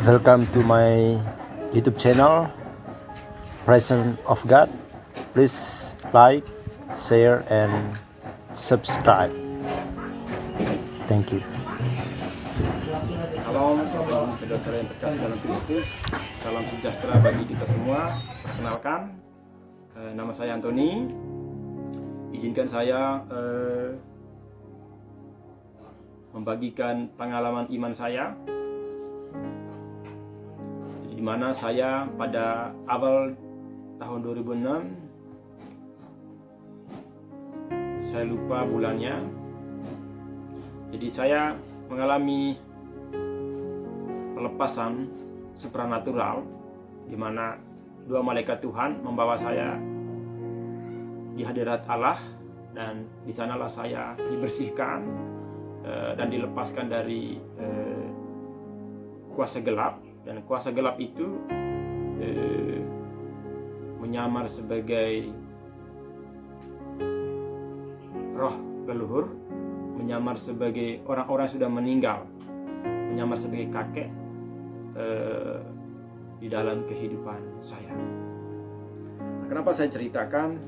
Welcome to my YouTube channel, Presence of God. Please like, share, and subscribe. Thank you. Salam bagi saudara-saudara yang terkasih dalam Kristus. Salam sejahtera bagi kita semua. Perkenalkan, nama saya Anthony. Izinkan saya membagikan pengalaman iman saya, di mana saya pada awal tahun 2006, saya lupa bulannya, jadi saya mengalami pelepasan supranatural, di mana dua malaikat Tuhan membawa saya di hadirat Allah, dan di sanalah saya dibersihkan dan dilepaskan dari kuasa gelap. Dan kuasa gelap itu menyamar sebagai roh leluhur, menyamar sebagai orang-orang sudah meninggal, menyamar sebagai kakek di dalam kehidupan saya. Nah, kenapa saya ceritakan?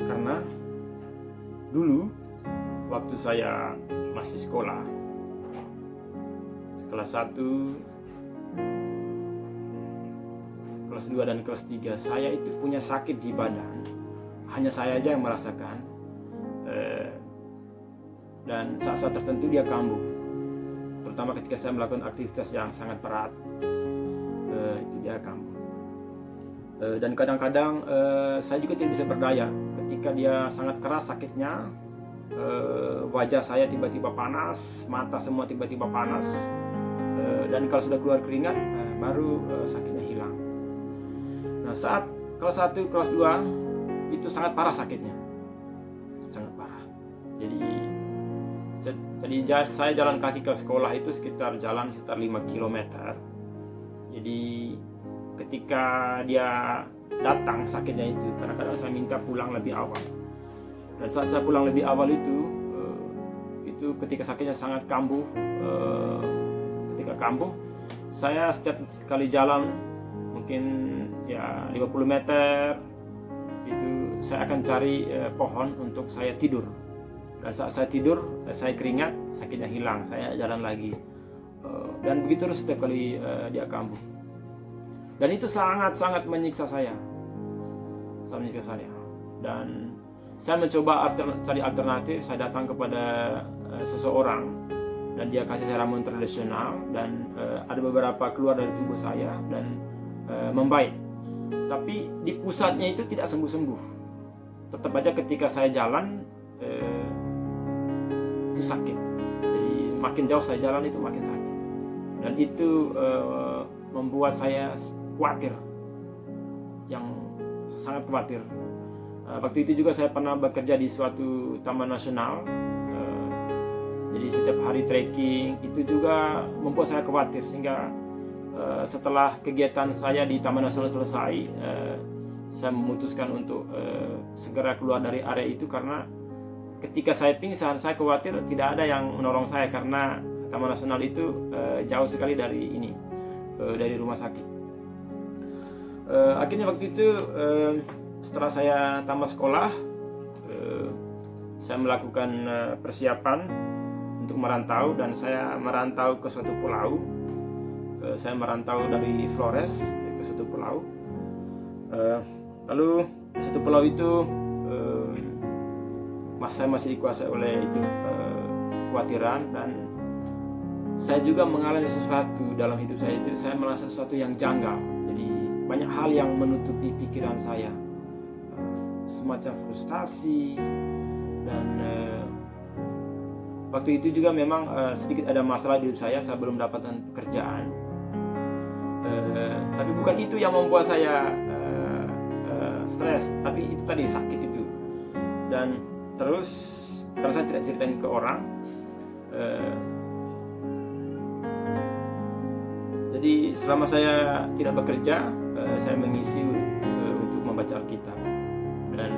Karena dulu waktu saya masih sekolah, kelas 1, kelas 2, dan kelas 3, saya itu punya sakit di badan. Hanya saya aja yang merasakan. Dan saat-saat tertentu dia kambuh. Terutama ketika saya melakukan aktivitas yang sangat berat, itu dia kambuh. Dan kadang-kadang saya juga tidak bisa berdaya. Ketika dia sangat keras sakitnya, wajah saya tiba-tiba panas, mata semua tiba-tiba panas. Dan kalau sudah keluar keringat, baru sakitnya hilang. Nah, saat kelas 1, kelas 2 itu sangat parah sakitnya, sangat parah. Jadi saya jalan kaki ke sekolah itu sekitar 5 km. Jadi ketika dia datang sakitnya itu, kadang-kadang saya minta pulang lebih awal. Dan saat saya pulang lebih awal itu ketika sakitnya sangat kambuh. Kampung, saya setiap kali jalan mungkin ya 50 meter itu saya akan cari pohon untuk saya tidur. Dan saat saya tidur, saya keringat, sakitnya hilang, saya jalan lagi. Dan begitu terus setiap kali dia kambuh. Dan itu sangat-sangat menyiksa saya. Dan saya mencoba cari alternatif. Saya datang kepada seseorang, dan dia kasih saya ramuan tradisional, dan ada beberapa keluar dari tubuh saya dan membaik. Tapi di pusatnya itu tidak sembuh-sembuh. Tetap aja ketika saya jalan itu sakit. Jadi makin jauh saya jalan itu makin sakit. Dan itu membuat saya khawatir, yang sangat khawatir. Waktu itu juga saya pernah bekerja di suatu taman nasional. Jadi setiap hari trekking itu juga membuat saya khawatir, sehingga setelah kegiatan saya di Taman Nasional selesai, saya memutuskan untuk segera keluar dari area itu, karena ketika saya pingsan, saya khawatir tidak ada yang menolong saya, karena Taman Nasional itu jauh sekali dari dari rumah sakit. Akhirnya waktu itu setelah saya tamat sekolah, saya melakukan persiapan untuk merantau, dan saya merantau ke suatu pulau. Saya merantau dari Flores ke suatu pulau. Lalu di suatu pulau itu saya masih dikuasai oleh kekhawatiran, dan saya juga mengalami sesuatu dalam hidup saya itu. Saya merasa sesuatu yang janggal. Jadi banyak hal yang menutupi pikiran saya, semacam frustasi. Dan waktu itu juga memang sedikit ada masalah di hidup saya belum mendapatkan pekerjaan. Tapi bukan itu yang membuat saya stres, tapi itu tadi sakit itu. Dan terus, karena saya tidak ceritain ke orang, jadi selama saya tidak bekerja, saya mengisi untuk membaca Alkitab. Dan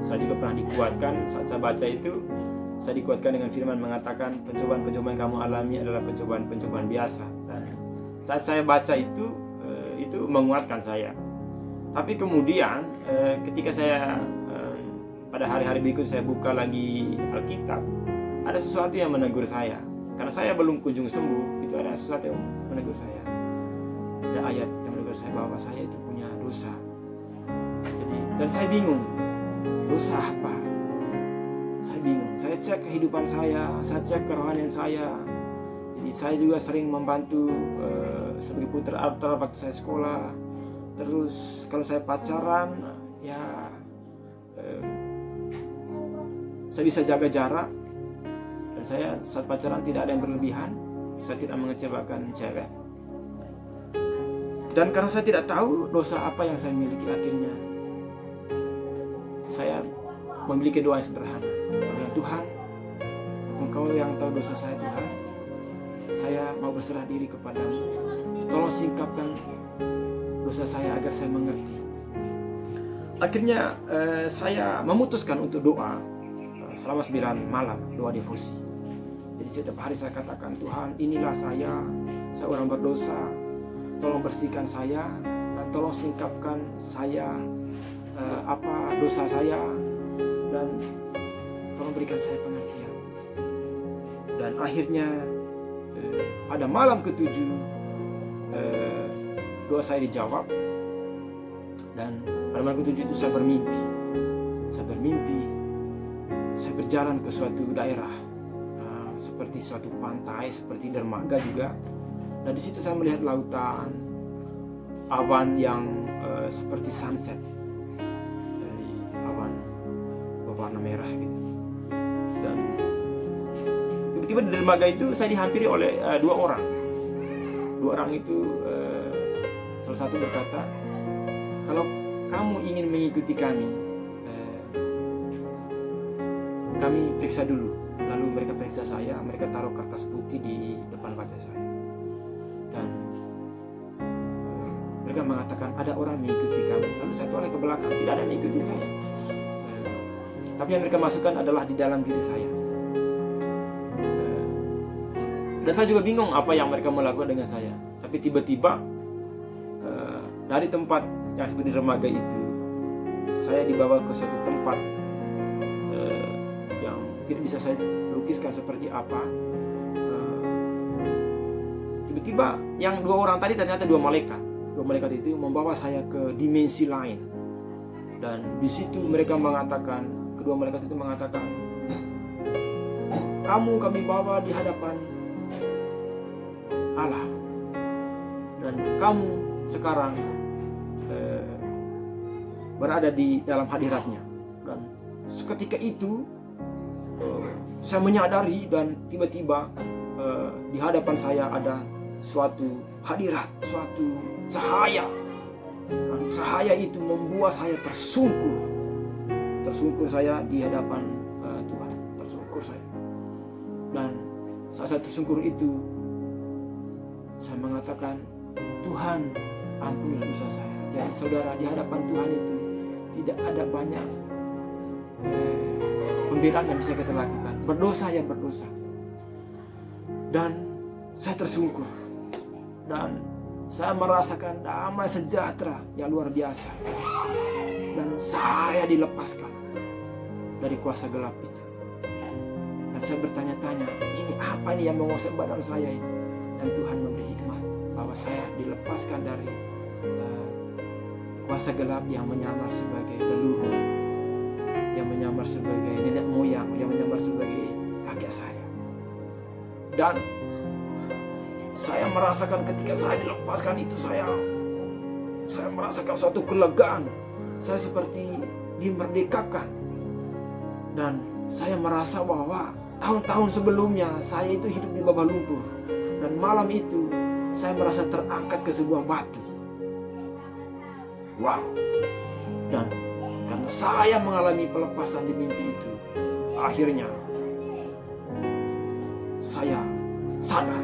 saya juga pernah dikuatkan saat saya baca itu, saya dikuatkan dengan firman mengatakan pencobaan-pencobaan yang kamu alami adalah pencobaan-pencobaan biasa. Dan saat saya baca itu menguatkan saya. Tapi kemudian ketika saya pada hari-hari berikut saya buka lagi Alkitab, ada sesuatu yang menegur saya. Karena saya belum kunjung sembuh, itu ada sesuatu yang menegur saya. Ada ayat yang menegur saya bahwa saya itu punya dosa. Jadi, dan saya bingung, dosa apa? Saya bingung. Saya cek kehidupan saya cek kerohanian saya. Jadi saya juga sering membantu sebagai putra altar waktu saya sekolah. Terus kalau saya pacaran, ya saya bisa jaga jarak. Dan saya saat pacaran tidak ada yang berlebihan. Saya tidak mengecewakan cewek. Dan karena saya tidak tahu dosa apa yang saya miliki, akhirnya saya memiliki doa yang sederhana. Saya bilang, Tuhan, Engkau yang tahu dosa saya, Tuhan. Saya mau berserah diri kepadamu. Tolong singkapkan dosa saya agar saya mengerti. Akhirnya saya memutuskan untuk doa selama 9 malam, doa devosi. Jadi setiap hari saya katakan, Tuhan, inilah saya orang berdosa. Tolong bersihkan saya dan tolong singkapkan saya apa dosa saya, dan tolong berikan saya pengertian. Dan akhirnya pada malam ke-7 doa saya dijawab. Dan pada malam ke-7 itu saya bermimpi. Saya berjalan ke suatu daerah seperti suatu pantai, seperti dermaga juga. Dan di situ saya melihat lautan, awan yang seperti sunset, dari awan berwarna merah gitu. Dan tiba-tiba di dermaga itu saya dihampiri oleh 2 orang. 2 orang itu salah satu berkata, kalau kamu ingin mengikuti kami periksa dulu. Lalu mereka periksa saya, mereka taruh kertas putih di depan wajah saya. Dan mereka mengatakan ada orang mengikuti kamu. Lalu saya toleh ke belakang, tidak ada yang mengikuti saya. Tapi yang mereka masukkan adalah di dalam diri saya. Dan saya juga bingung apa yang mereka melakukan dengan saya. Tapi tiba-tiba dari tempat yang seperti dermaga itu, saya dibawa ke suatu tempat yang tidak bisa saya lukiskan seperti apa. Tiba-tiba yang 2 orang tadi ternyata 2 malaikat. 2 malaikat itu membawa saya ke dimensi lain. Dan di situ mereka mengatakan, kedua malaikat itu mengatakan, kami bawa di hadapan Allah. Dan kamu sekarang berada di dalam hadiratnya. Dan seketika itu saya menyadari, dan tiba-tiba di hadapan saya ada suatu hadirat, suatu cahaya. Dan cahaya itu membuat saya tersungkur saya di hadapan Tuhan, tersungkur saya. Dan saat saya tersungkur itu, saya mengatakan, Tuhan, ampunilah dosa saya. Jadi saudara, di hadapan Tuhan itu tidak ada banyak pembelaan yang bisa kita lakukan. Berdosa ya berdosa. Dan saya tersungkur. Dan saya merasakan damai sejahtera yang luar biasa. Dan saya dilepaskan dari kuasa gelap itu. Dan saya bertanya-tanya, ini apa nih yang menguasai badan saya ini? Dan Tuhan memberi hikmat bahwa saya dilepaskan dari kuasa gelap yang menyamar sebagai leluhur, yang menyamar sebagai nenek moyang, yang menyamar sebagai kakek saya. Dan saya merasakan ketika saya dilepaskan itu, saya merasakan suatu kelegaan. Saya seperti dimerdekakan. Dan saya merasa bahwa tahun-tahun sebelumnya saya itu hidup di bawah lumpur. Dan malam itu saya merasa terangkat ke sebuah batu. Wow. Dan karena saya mengalami pelepasan di mimpi itu, akhirnya saya sadar.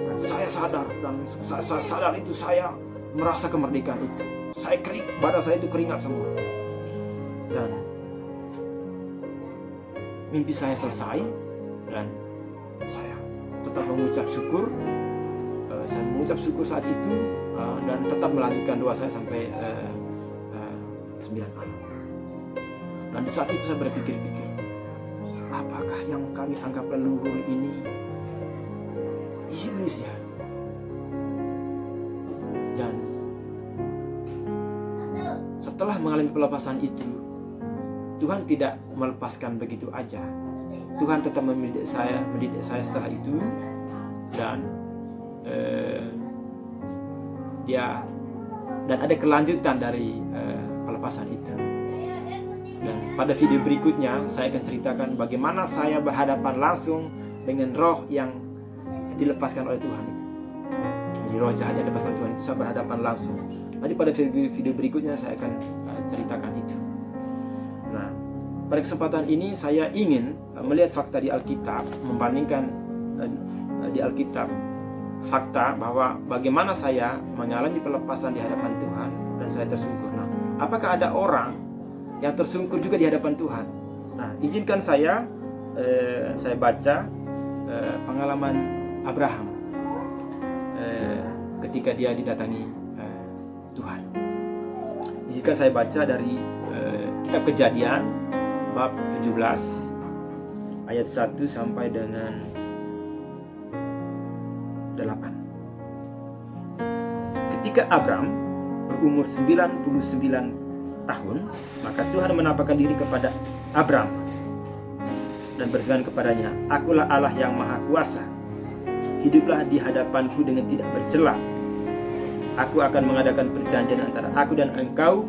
Dan saya sadar, dan saya sadar itu saya merasa kemerdekaan itu. Saya badan saya itu keringat semua. Dan mimpi saya selesai dan saya tetap mengucap syukur. Saya mengucap syukur saat itu dan tetap melanjutkan doa saya sampai 9 malam. Dan di saat itu saya berpikir-pikir, apakah yang kami anggap leluhur ini iblis ya? Dan setelah mengalami pelepasan itu, Tuhan tidak melepaskan begitu aja. Tuhan tetap mendidik saya setelah itu, dan dan ada kelanjutan dari pelepasan itu. Dan pada video berikutnya saya akan ceritakan bagaimana saya berhadapan langsung dengan roh yang dilepaskan oleh Tuhan itu. Jadi roh jahat yang dilepaskan oleh Tuhan itu saya berhadapan langsung. Nanti pada video berikutnya saya akan ceritakan itu. Nah, pada kesempatan ini saya ingin melihat fakta di Alkitab, membandingkan di Alkitab fakta bahwa bagaimana saya mengalami pelepasan di hadapan Tuhan dan saya tersungkur. Nah, apakah ada orang yang tersungkur juga di hadapan Tuhan? Nah, izinkan saya baca pengalaman Abraham ketika dia didatangi Tuhan. Izinkan saya baca dari kitab Kejadian bab 17 ayat 1 sampai dengan 8. Ketika Abram berumur 99 tahun, maka Tuhan menampakkan diri kepada Abram dan berfirman kepadanya, "Akulah Allah yang Maha Kuasa. Hiduplah di hadapanku dengan tidak bercela. Aku akan mengadakan perjanjian antara aku dan engkau,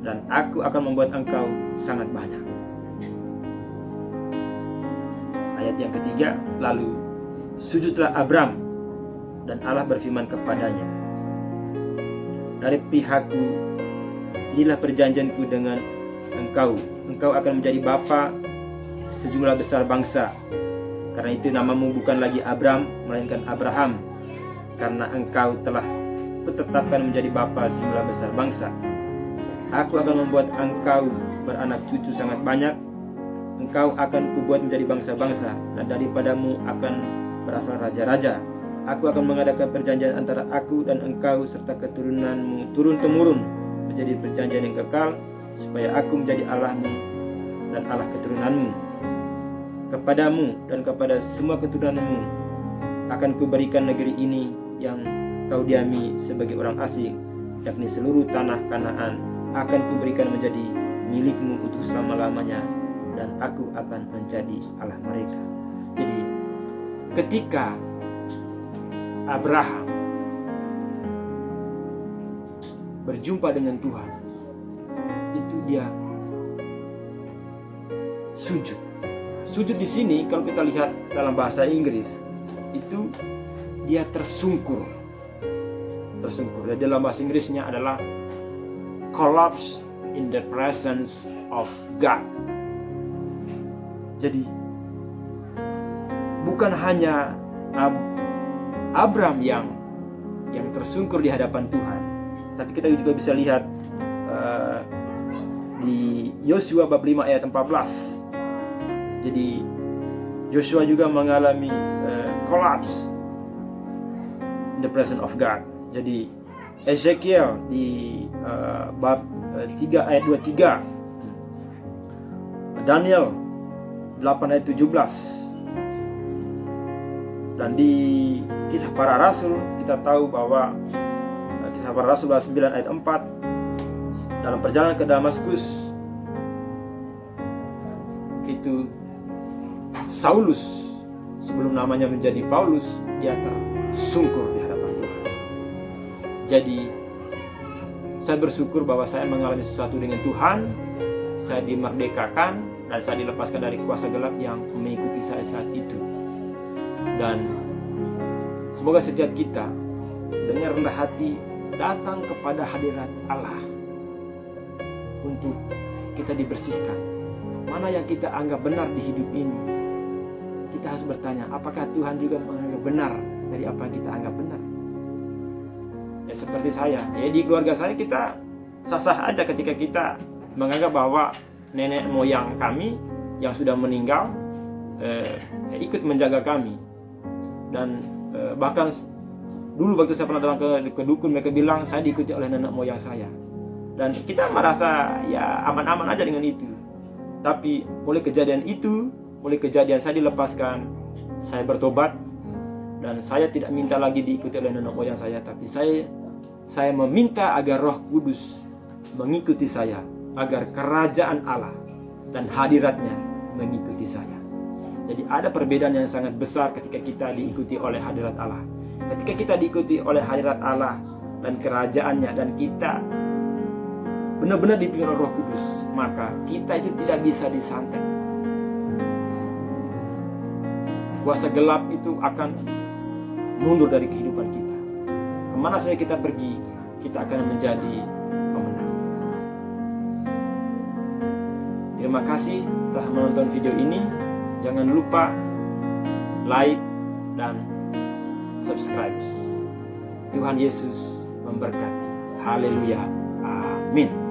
dan aku akan membuat engkau sangat banyak." Ayat yang ketiga, lalu sujudlah Abram, dan Allah berfirman kepadanya, "Dari pihakku, inilah perjanjianku dengan engkau. Engkau akan menjadi bapa sejumlah besar bangsa. Karena itu namamu bukan lagi Abram, melainkan Abraham, karena engkau telah kutetapkan menjadi bapa sejumlah besar bangsa. Aku akan membuat engkau beranak cucu sangat banyak. Engkau akan kubuat menjadi bangsa-bangsa, dan daripadamu akan berasal raja-raja. Aku akan mengadakan perjanjian antara aku dan engkau serta keturunanmu turun-temurun menjadi perjanjian yang kekal, supaya aku menjadi Allahmu dan Allah keturunanmu. Kepadamu dan kepada semua keturunanmu akan kuberikan negeri ini yang kau diami sebagai orang asing, yakni seluruh tanah Kanaan akan kuberikan menjadi milikmu untuk selama-lamanya, dan aku akan menjadi Allah mereka." Jadi ketika Abraham berjumpa dengan Tuhan, itu dia sujud. Sujud di sini kalau kita lihat dalam bahasa Inggris itu dia tersungkur. Tersungkur. Dan dalam bahasa Inggrisnya adalah collapse in the presence of God. Jadi bukan hanya Abram yang tersungkur di hadapan Tuhan, tapi kita juga bisa lihat di Yosua bab 5 ayat 14. Jadi Yosua juga mengalami collapse in the presence of God. Jadi Ezekiel di bab 3 ayat 23, Daniel 8 ayat 17, dan di Kisah Para Rasul kita tahu bahwa Kisah Para Rasul bab 9 ayat 4, dalam perjalanan ke Damaskus itu Saulus sebelum namanya menjadi Paulus, dia tersungkur di hadapan Tuhan. Jadi saya bersyukur bahwa saya mengalami sesuatu dengan Tuhan. Saya dimerdekakan dan saya dilepaskan dari kuasa gelap yang mengikuti saya saat itu. Dan semoga setiap kita dengan rendah hati datang kepada hadirat Allah untuk kita dibersihkan. Mana yang kita anggap benar di hidup ini, kita harus bertanya, apakah Tuhan juga menganggap benar dari apa yang kita anggap benar? Ya seperti saya, ya di keluarga saya kita sah-sah aja ketika kita menganggap bahwa nenek moyang kami yang sudah meninggal ikut menjaga kami. Dan bahkan dulu waktu saya pernah datang ke dukun, mereka bilang saya diikuti oleh nenek moyang saya. Dan kita merasa ya aman-aman aja dengan itu. Tapi mulai kejadian saya dilepaskan, saya bertobat, dan saya tidak minta lagi diikuti oleh nenek moyang saya, tapi saya meminta agar Roh Kudus mengikuti saya, agar kerajaan Allah dan hadiratnya mengikuti saya. Jadi ada perbedaan yang sangat besar ketika kita diikuti oleh hadirat Allah. Ketika kita diikuti oleh hadirat Allah dan kerajaannya, dan kita benar-benar dipimpin oleh Roh Kudus, maka kita itu tidak bisa disantet. Kuasa gelap itu akan mundur dari kehidupan kita. Kemana saja kita pergi, kita akan menjadi pemenang. Terima kasih telah menonton video ini. Jangan lupa like dan subscribe. Tuhan Yesus memberkati. Haleluya. Amin.